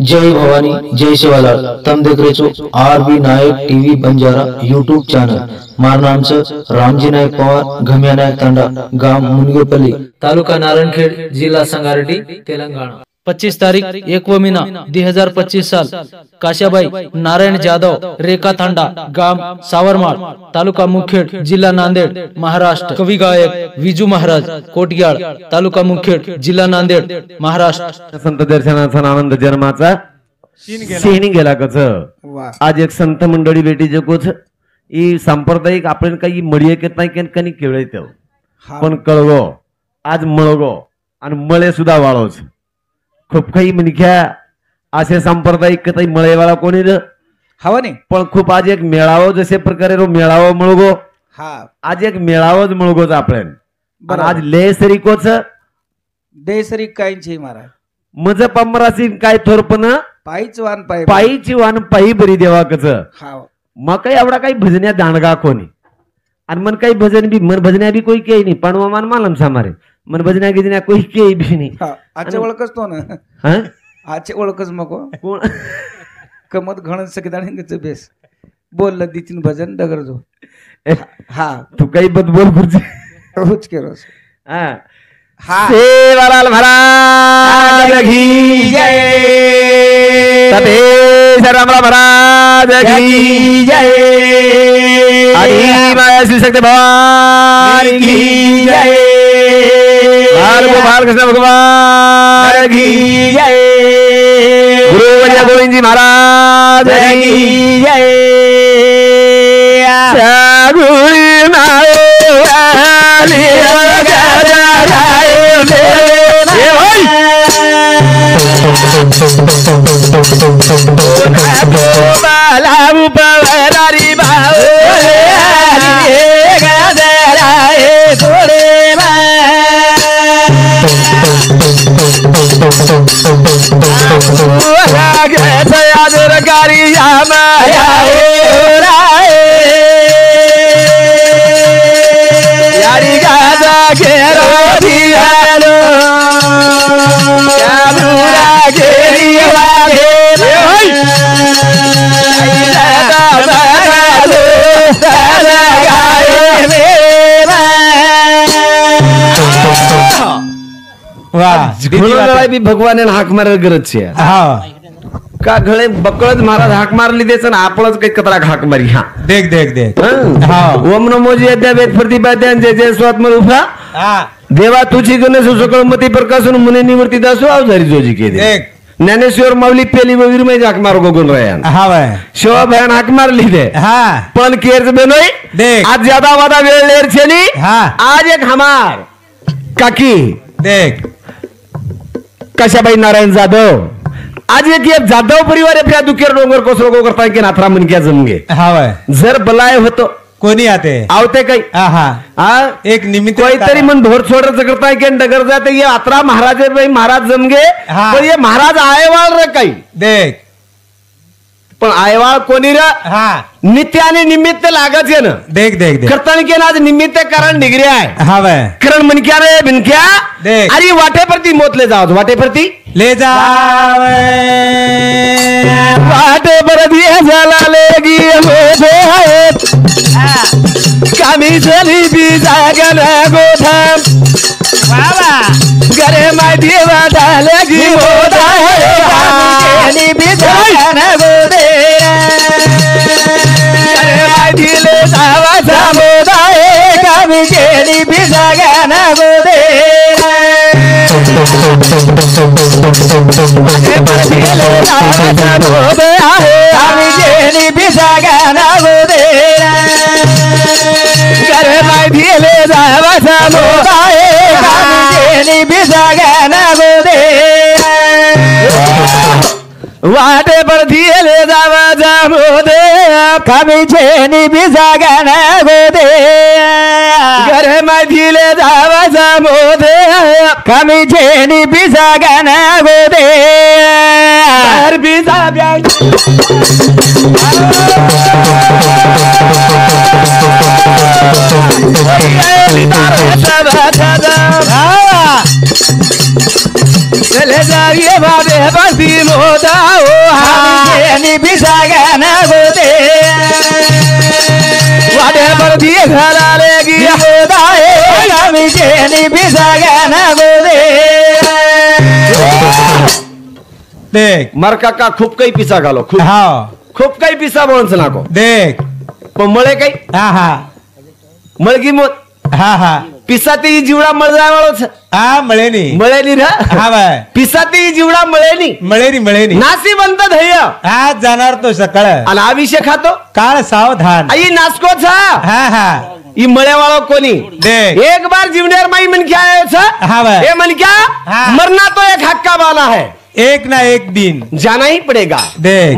जय भवानी जय शिवालाल। तम देख रहे छो आरबी नायक टीवी बंजारा यूट्यूब चॅनल। मार नाम से रामजी नायक पवार, घमिया नायक तांडा, गाव मुनगेपल्ली, तालुका नारायणखेड, जिला संगारेड्डी, तेलंगाना। 25 तारीख 1 महीना 2025 साल। काशाबाई नारायण जाधव, रेखा तांडा, गाव सावरमाळ, तालुका मुखेड, जिला नांदेड, महाराष्ट्र। कवी गायक विजू महाराज कोटग्याळ, तालुका मुखेड, जिला नांदेड, महाराष्ट्र। संत दर्शनाचा आनंद जन्माचा शेणी गेला कच। आज एक संत मंडळी भेटीचे कोच ही सांप्रदायिक आपण काही मळी येत नाही कणी केळत पण कळगो आज मळगो आणि मळे सुद्धा वाळोच खूप काही म्हणख्या असे सांप्रदायिक काही मळेवाळा कोणी हवा नाही पण खूप आज एक मेळावो जसे प्रकारे रो मेळावो मळगो हा आज एक मेळावोच मळगोच आपण आज लेसरी कोच देसरी काहींची महाराज मज पमरासी काय थोरपण पायीच वान पायी पायीची वान पायी बरी देवा कच हा मग काही एवढा काही भजन्या दांडगा कोणी आणि मन काही भजन बी मन भजन्या बी कोई काही नाही पण मान मालम सामारे मन भजन्या गिजन्या कोई काही बी नाही आजच्या ओळखच तो ना हा आजच्या ओळखच मग कोण कमत घण सगळ्यांचं बेस बोललं दितीन भजन डगर जो हा तू काही बद बोल खुर्ची रोज के रोज हा हा सेवालाल महाराज की जय तपेश्वर रामराव महाराज की जय आदि माया श्री शक्ति भवानी की जय बालकृष्ण भगवान की जय गुरु वैद्य गोविंद जी महाराज की जय गुरु बालाऊ पवरारी भाव गदराए थोड़े यारी गाजा घेरो दियालो यादूरा घेरी वाले भी भगवान हाक मारायला गरज आहे का घळे बकळच महाराज हाक मारली देच ना आपणच काही कतरा हाक मारी हा देख देख देख ओम नमो जी अद्या वेद प्रतिपाद्यान जय जय स्वात्म रूपा देवा तुझी गणेश सकळमती प्रकाशन मुने निवृत्ती दासो अवजारी जोजी के देख ज्ञानेश्वर माऊली पेली वीर में हाक मार गोगन रयान हा भाई शिवा भयान हाक मारली दे हा पण केरच बेनोय देख आज ज्यादा वादा वेळ लेर छेली हा आज एक हमार काकी देख कशाबाई नारायण जाधव आज एक जाधव परिवार आपल्या दुखेर डोंगर कोसरो करता की नाथरा मनक्या जमगे हा भाई जर बलाय होतो कोणी आते आवते काही हा एक निमित्त काहीतरी मन ढोर छोडच करताय की डगर जाते ये अतरा महाराज भाई महाराज जमगे पण ये महाराज आयवाळ रे काही देख पण आयवाळ कोणी रे हा नित्याने निमित्त लागत आहे ना देख देख देख करताना की आज निमित्त कारण डिग्री आहे हा भाई करण मनक्या रे बिनक्या देख अरे वाटे परती मोतले जाओ वाटे परती ले जा वाटे परती झाला लेगी मोठे कामी चली बी जागन गोठा बाबा घरे माहिती वाटा लगी मोठा कामी बी जागन गोठे घरे माहिती ले जावा समुदाय कामी केली बी जागन गोठे आम्ही गेली बिसागाना गोदे घर माहिती जावा समुदाय आम्ही गेली बिसागाना गोदे वाटे पर दिले जावा समुदे कमी छेनी बिसागाना गोदे घर माहिती जावा समुदे कमी छेनी बिसागाना गोदे बिसा चले जाइए बाबे बसी मोदा बिसागन गोदे वाड्यावर दी घराले गी गोदाए गावी जेनी बिसागन गोदे देख मार काका खूप काही पिसा घालो खूप काही पिसा बोलच नाको देख पण मळे काही मळगी मोत पिसा ती जीवडा मळ जायवाळोच मळेनी रा पिसा ती जीवडा मळेनी नासी बनत धैय आज जाणार तो सकाळ आणि हा विषय खातो काळ सावधान आई नाचकोच ई मळेवाळो कोणी एक बार जीवनेर माई मन क्या है ये मन क्या मरना तो एक हक्का वाला है एक ना एक दिन जाना ही पड़ेगा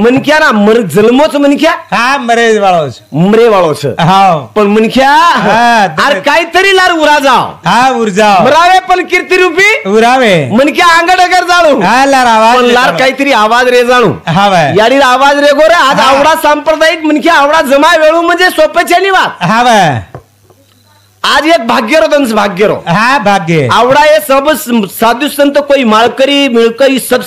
मन क्या ना मर जन्मोच मन क्या मरे वाळोच पण मन क्या अरे काहीतरी लार उरा जाव मरावे पण कीर्ती रूपी उरावे मन क्या अंगड अगर जाणू पण लार काहीतरी आवाज रे जाणू यारी आवाज रे गोरे आज आवडा सांप्रदायिक मन क्या आवडा जमा वेळू म्हणजे सोपेच्या निवात आज एक भाग्यरो तंस भाग्यरो भाग्य आवडा ये सब साधु संत कोई माळकरी मिळकरी सब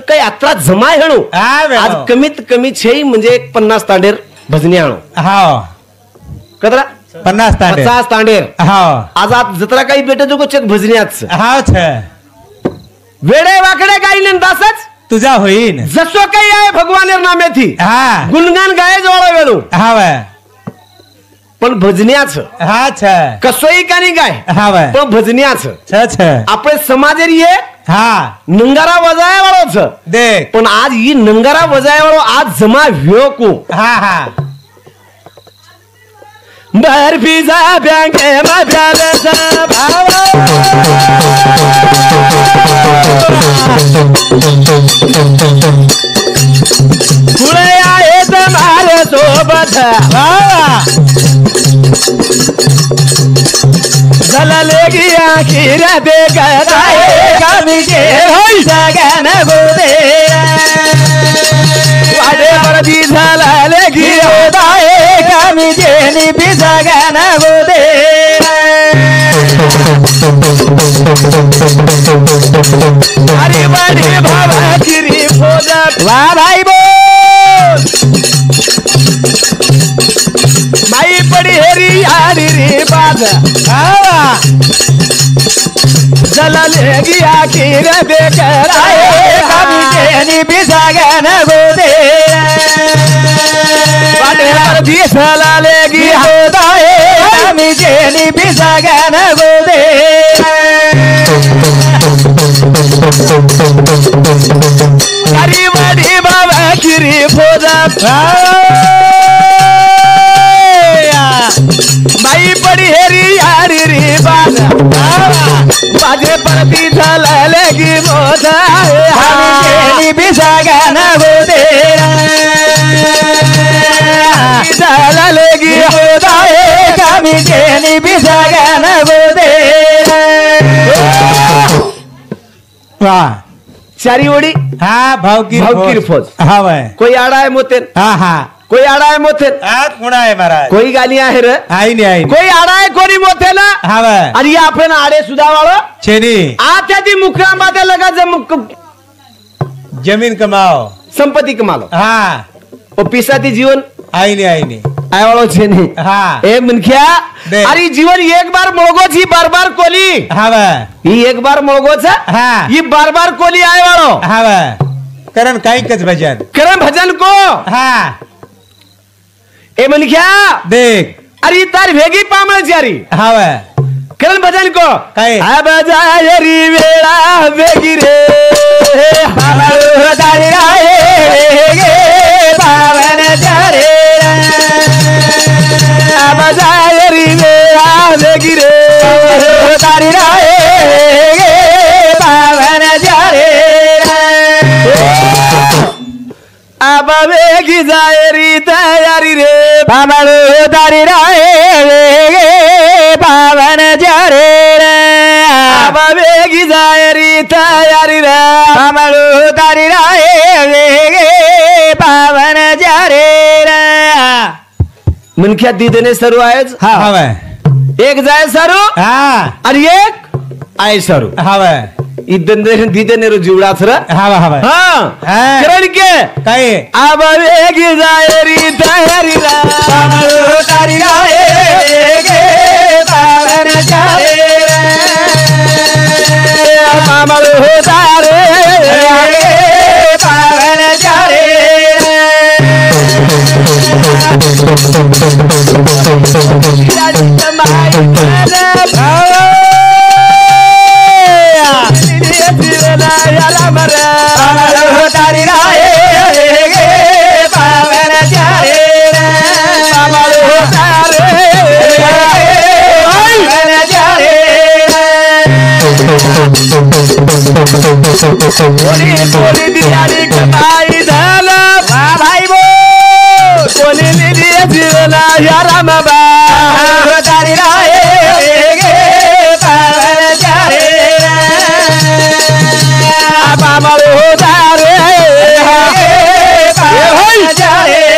काही यात्रा जमा हेणू आज कमीत कमी 6 म्हणजे 50 तांडेर भजनी आणू कदरा 50 तांडेर आज आप जत्रा काही भेटे जो चेक भजनी आज वेडे वाकडे काही नंदासच तुझा होईन जसो काही आहे भगवानेर नामे थी गुणगान गाय जवळ वेळू पण भजन्याच कसोही का नाही काय पण भजन्याच आपले समाज ये नंगारा वजाय वाळोच पण आज ही नंगारा वजाय वाळो आज जमा व्योकू बर्फी जा बँके पुढे आहे तुम्हारे सोबत जललेगी आखिर देखा मुझे सगन गोदे वाडे परदी जललेगी ओदाए का मुझे निपी सगन गोदे अरे बड़ी बाबा गिरी फोजत वाह भाई बोल माई पड़ी हेरी यारी रे बात जला लेगी आखिर बेकर आए कभी जेनी बिसागन गोदे वाडे पर दी जला लेगी होदाए कभी जेनी बिसागन गोदे अरे बड़ी बाबा गिरी फोजत माई पड़ी हेरी यारी रे बाजा बाजे पर पीछा लेगी मोदा हमें बिसागन गोदे पीछा लेगी मोदा हमें जेनी बिसागन गोदे वाह चारी ओडी भावकीर फौज कोई आड़ा है मोते कोई आड़ा है मोथे कोण आहे महाराज कोई गाली आहे रे आई कोई आड़ा है कोणी मोथे ना आणि आपण आडे सुधा वाळो छेनी आता ती मुक्रांबा त्या लगा जमीन कमाओ संपत्ती कमालो ओ पिसाती जीवन आई आय वाळो छेनी ए मनख्या अरे जीवन एक बार मोळगोच ही बार बार कोली ही एक बार मोळगोच ही बार बार कोली आय वाळो करण काही कच भजन को ए मनख्या देख अरे तार वेगी पामळ जारी करण भजन को काय बजायरी वेळा वेगी रे पामळ दारी राये गे पावन जारे बजायरी वेळा वेगी रे दारी राये गे पावन जारे अब वेगी जायरी तयारी रे पामळो दारी राये गे पावन जारे अब वेगी जायरी तयारी रे पामळो दारी राये गे पावन जारे मनख्या दीदने सरू आहेच एक जाय सरू आणि एक आय सरू दिदे नेरो जीवडा थर हवा हवा हां हाँ. करण के काय अब वेगी जाय री तहरी रा तारी राए गे पावन जाए मामल होता रे पावन जाए तारी राए गे पावन जाए बोली दियारी कमाई धाला भाई बो बोली दिया जीवना यारा माबा तारी राए गे पावन जाए बाबा होता रे पावन जाए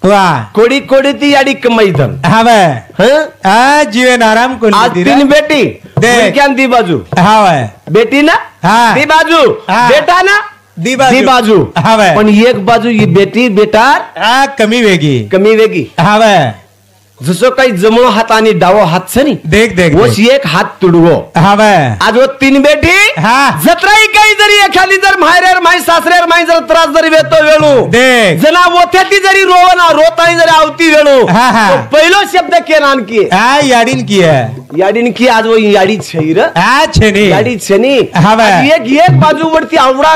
वाह कोड़ी कोड़ी ती याडी कमाई धन हवे हाँ आज जीवन आराम को आज तीन बेटी देख. क्या दी बाजू हवे बेटी ना हाँ. दी बाजू हाँ. बेटा ना दी दी बाजू हवे पण एक बाजू ही बेटी बेटार कमी वेगी कमी वेगी हवे जसं काही जमळो हात आणि डावो हात छ नी देख देख वस एक हात तुडवो हवे आज वो तीन बेटी हाँ. जत्राई काही जरी एखादी जर माहेर माई सासरेर माई जर त्रास जरी वेतो वेळू देख जना वोथ्याती जरी रोवना रोताई जरी आवती वेळू हाँ, हाँ. तो पहिलो शब्द केनान की याडीन की है याडीन की आज वो याडी छैर छेनी याडी छनी हवे. आज एक बाजू वरती आवडा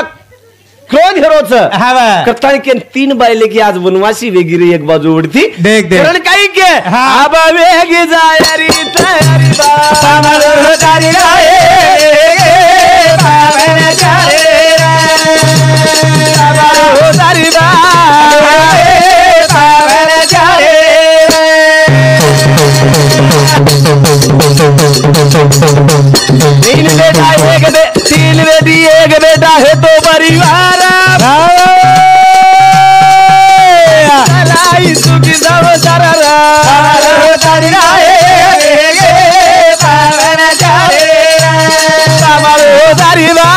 क्रोध हेरोच हवे करताय के तीन बायले की आज वनवासी वेगिरी एक बाजू वरती देख देख कारण काही के हाँ. अब वेगी जायरी तयारी बा तारी राए पावन जाए तारी बा पावन जाए तीन बेटी एक बेटा है तो परिवार सुखी सब सररा तारी राए गे पावन जाए तारी बा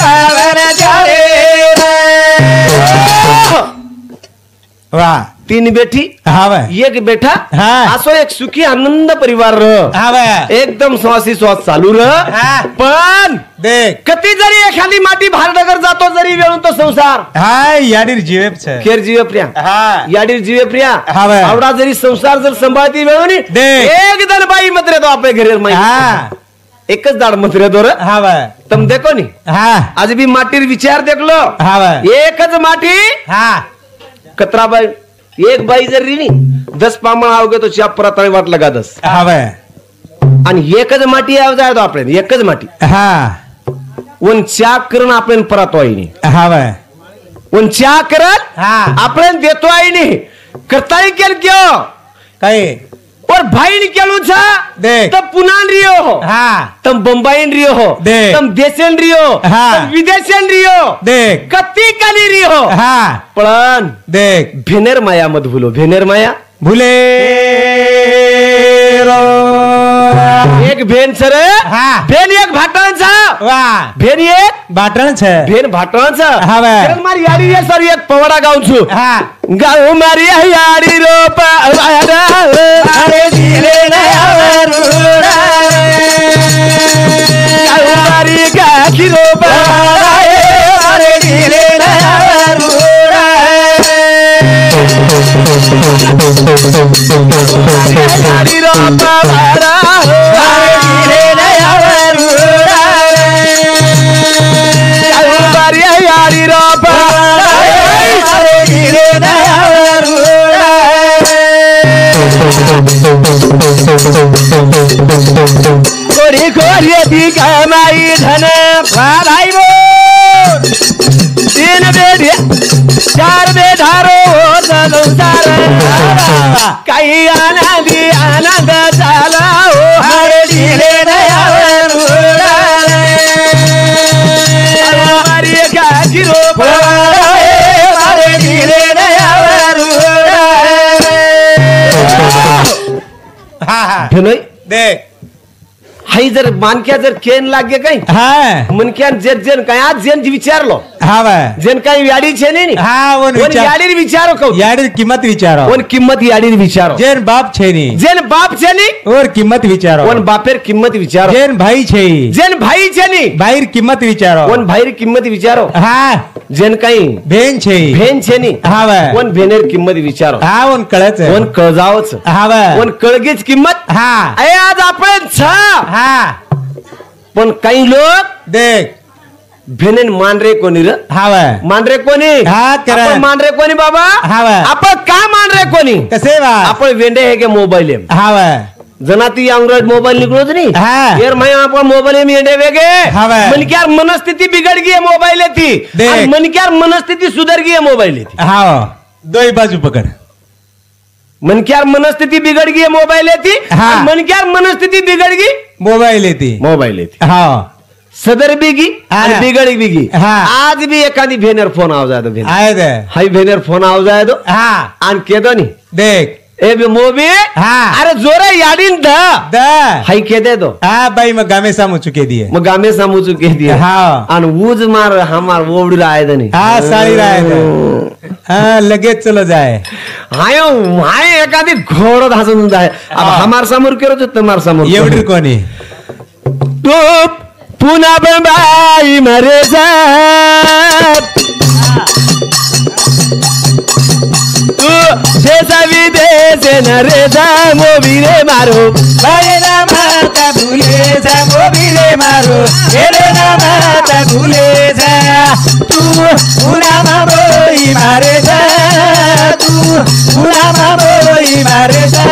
पावन जाए वाह तीन बेटी हवे एक बेटा हाँ. असो एक सुखी आनंद परिवार रह हवे एकदम श्वासी श्वास चालू रह हाँ. पण देख कती जरी एखादी माटी भारनगर जातो जरी वेळून तो संसार हाय याडीर जीवेप छे खेर जीवे प्रिया हाँ याडीर जीवे प्रिया हवे. आवडा जरी संसार जर संभाळती वेळून देख. एक दल बाई मत तो आपले घरेर माई हाँ एकच दाड मत रे दोर हवे तुम देखो नी हाँ आज भी माटीर विचार देखलो हवे एकच माटी हाँ कतरा बाई एक बाई जर रिनी 10 पामण आवगे तो चाप परत वाट लगा 10 हवे आणि एकच माटी आव जाय तो आपले एकच माटी हाँ वन चाक करण आपण परत वाईनी हवे वन चाक करण हाँ आपण देतो आईनी करताई केल क्यों कई और भाई ने केलू छा देख. तब पुनान रियो हो हाँ तम बंबाईन रियो हो देख. तम देशन रियो हाँ. तम विदेशन रियो देख कत्ती कली रियो हाँ पण देख भेनेर माया मत भूलो भेनेर माया भूले एक भेन सर हाँ. भेन एक भाटण छा वाह भेन एक बाटण छे भेन भाटण छा हवे. कारण मारी याडी ये सर एक पवडा गाऊन छु हाँ गाऊ मारी याडी रोप अरे दिले नया वरुड़ा गाऊ मारी गाखी रोप अरे दिले नया वरुड़ा याडी रोप अरे दिले नया वरुड़ा गाऊ मारी याडी रोप अरे दिले नया वरुड़ा कोरी कोरी दी कमाई धन भाई बोल तीन बेटे चार बेधारो संसार काही आनंदी आनंद झाला हो अरे दिले नया वरुड़ा हमारी गाजी रोप अरे दिले नया वरुड़ा हाँ हाँ भेनोय देख हाई जर मानक्या जर केन लागे काही हा मनक्यान जेन काय आज जेन विचारलो हा बा जेन काही याडी छे नहीं हा वन याडी विचारो कहू याडी किंमत विचारो वन किंमत याडी विचारो जेन बाप छे नी जेन बाप छे नी और किंमत विचारो वन बापेर किंमत विचारो जेन भाई छे जेन भाई छे नी भाईर किंमत विचारो वन भाईर किंमत विचारो हा जेन काही भेन छे भेन छे नी हा बा वन भेनेर किंमत विचारो हा वन कळच वन कळजावच हा बा वन कळगीच किंमत हा अरे आज आपण छ हा पण काही लोक देख भेनेन मान रे कोणी र हा बा मान रे कोणी हा, करा. आपण मान रे कोणी बाबा हा बा. आपण का मान रे कोणी कसे बा आपण वेंडे है के मोबाईल एम हा बा जनाती एंड्रॉइड मोबाइल निकलो नहीं हाँ। यार मैं आपका मोबाइल में एंडे वेगे हाँ भाई। मन की यार मनस्थिति बिगड़ गई है मोबाइल थी देख। और मन की यार मनस्थिति सुधर गई है मोबाइल थी हा दो ही बाजू पकड़ मन की यार मनस्थिति बिगड़ गई है मोबाइल थी हाँ। और मन की यार मनस्थिति बिगड़ गई मोबाइल लेती मोबाइल थी हा सदर बिगी हाँ। और बिगड़ बिगी हाँ। आज भी एखादी भेनर फोन आव जाए तो भेनर आए दे हाई भेनर फोन आव जाए तो हा आन के दो नहीं देख ए बे मोबी हाँ। अरे जोरे याडीन दा दा हाई के दे दो हा बाई मग गामे सामू चुके दिए मग गामे समजू के दिया हाँ। आणि ऊज मार हमार ओवडीला आहे दनी हा साड़ी रहा है हा लगेच चलो जाए हायो हाय एखादी घोडो धासून जाय अब हमार समोर केरो तो तुम्हार समोर एवढी कोणी तू पुन्हा बाई मरे जा तू शेजा विदेश न रे जा मोबी रे मारो बाई ना माता भूले जा मोबी रे मारो रे ना माता भूले जा तू पुना मारोई मारे जा तू पुना मारोई मारे जा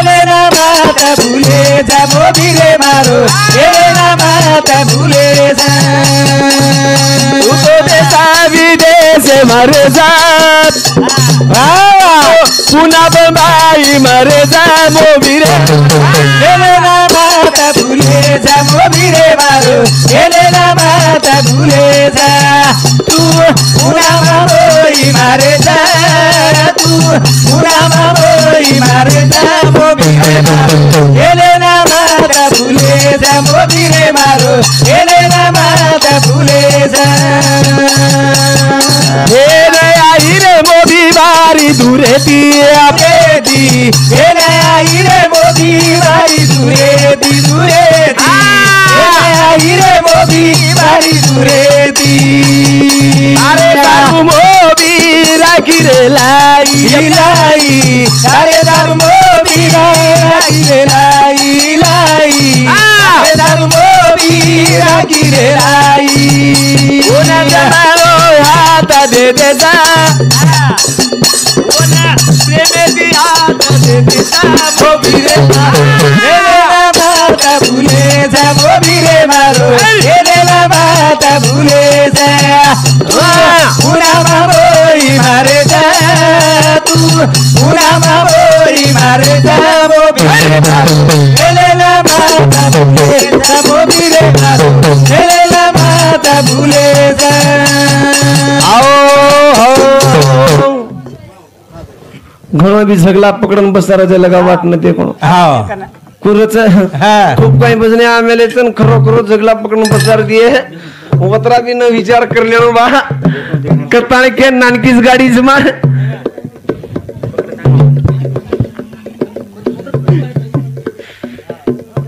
रे ना माता भूले जा मोबी रे मारो रे ना माता भूले जा तू तो देशा विदेश मरे जा पुन्हा बाई मरे जा मोबी रे ना माता भूले जा मोबी रे मारो ना माता भूले जा तू पुना मारोई मारे जा तू पुना मारोई मारे जा मोबी रे मारो ना माता भूले जा मोबी रे मारो ना माता भूले जा आई रे मोबी बारी दूरे ती दी आई रे मोदी बारी दूरे दी आई रे मोदी बारी दूरे दी अरे दारू मोबी राखी रे लाई लाई अरे दारू मोदी राखी रे लाई अरे दारू मोदी राखी रे लाई ओना जमारो हाथ दे दे जा ओना प्रेमे दी हाथ दे दे जा मोबी रे माता भूले जा मोबी रे मारो ना माता भूले जा पूरा मारोई मारे जा तू पूरा मारोई मारे जा मोबी रे मारो ना माता भूले जा मोबी रे मारो ना माता भूले जा आओ घरों भी झगला पकडून बसता राजा लगा वाटणं ते कोण हा कुरच हा खूप काही बजने आमेले तर खरो झगला पकडून बसणार दिए वतरा भी न विचार करले बा कताने के नानकीच गाडी जमा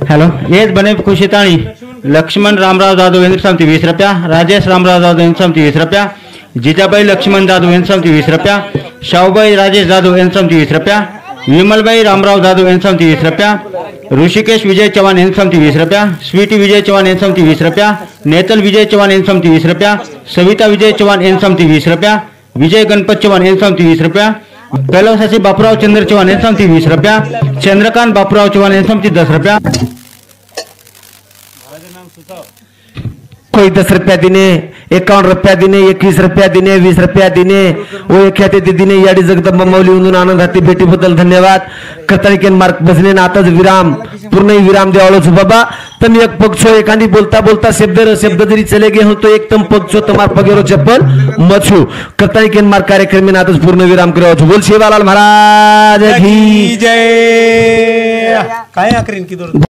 हेलो येस बने खुशीताणी लक्ष्मण रामराव जाधव यांनी समती 20 रुपया राजेश रामराव जाधव यांनी समती 20 रुपया जिजाबाई लक्ष्मण जाधव यांनी समती 20 रुपया शाहूबाई राजेश जाधव यांनी समती 20 रुपया विमलबाई रामराव जाधव यांनी समती 20 रुपया ऋषिकेश विजय चव्हाण यांनी समती 20 रुपया स्वीटी विजय चव्हाण यांनी समती 20 रुपया नेतल विजय चव्हाण यांनी समती 20 रुपया सविता विजय चव्हाण यांनी समती 20 रुपया विजय गणपत चव्हाण यांनी समती 20 रुपया कैलासाची बापूराव चंद्र चव्हाण यांनी समती 20 रुपया चंद्रकांत बापूराव चव्हाण यांनी समती 10 रुपया कोई 10 रुपया दिने 51 रुपया दिने 21 रुपया दिने 20 रुपया दिने वो एक दिने याडी जगदंबा माऊली उंदून आनंद हाती भेटीबद्दल धन्यवाद कताळीकेन मार्क भजने आताच विराम पूर्ण विराम देवाळोच बाबा तम एक पक्षो एखादी बोलता बोलता शब्द जरी चले गे हो तो एक तम पक्षो तमार पगेरो चप्पल मछु कताळीकेन मार्क कार्यक्रम में आताच पूर्ण विराम करावं बोल शिवालाल महाराज की जय काय आकरीन की